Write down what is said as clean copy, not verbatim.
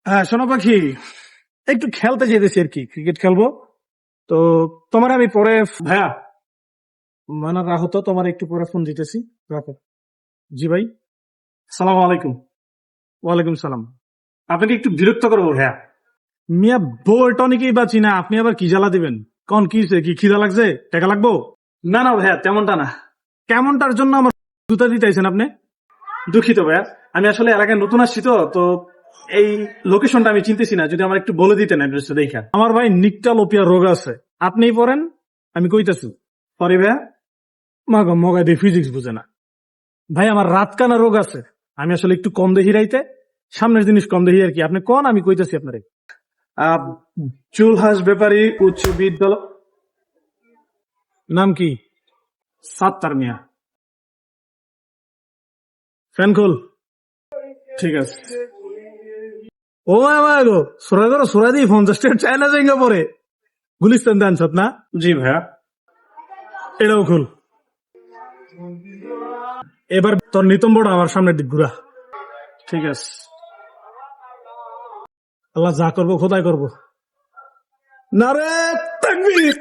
হ্যাঁ শোনো পাখি, একটু খেলতে যেতেছি আর কি, ক্রিকেট খেলবো। তো তোমার আমি পরে ভাইয়া মানে রাখো তো, তোমার একটু পরে ফোন দিতেছি। রাখো। জি ভাই। সালাম আলাইকুম। ওয়ালাইকুম সালাম। আপনাকে একটু বিরক্ত করবো ভাইয়া। মিয়া বউ টনিকেই বাঁচি না, আপনি আবার কি জ্বালা দিবেন? কোন কি হইছে? কি খিদা লাগছে? টাকা লাগবো? না না ভাইয়া, তেমনটা না। কেমনটার জন্য আমার জুতা দিতেছেন আপনি? দুঃখিত ভাইয়া, আমি আসলে এলাকায় নতুন আসছি তো এই লোকেশনটা আমি চিনতেছি না, যদি আমার একটু বলে দিতেন অ্যাড্রেসটা দেখা। আমার ভাই নিকটা লোপিয়া রোগ আছে, আপনিই পড়েন, আমি কইতাছি। পরে ভাইয়া মাগো মগাই দিয়ে ফিজিক্স বুঝে না। ভাই আমার রাত কানা রোগ আছে, আমি আসলে একটু কম দেখি রাইতে, সামনের জিনিস কম দেখি আর কি। আপনি কোন, আমি কইতাছি আপনারে। আহ, চুলহাস ব্যাপারী উচ্চ বিদ্যালয়। নাম কি? সাত্তার মিয়া। ফ্যান খোল। ঠিক আছে। ও আমার গো, সোরা করো, সোরা দিই 50 টাকা চায়না জায়গা পরে গুলিস্তান দেন সত না। জি ভাইয়া। এটাও খুল। এবার তোর নিতম্বটা আমার সামনের দিক ঘুরা। ঠিক আছে। আল্লাহ যা করবো খোদাই করবো। নারে তাকবীর।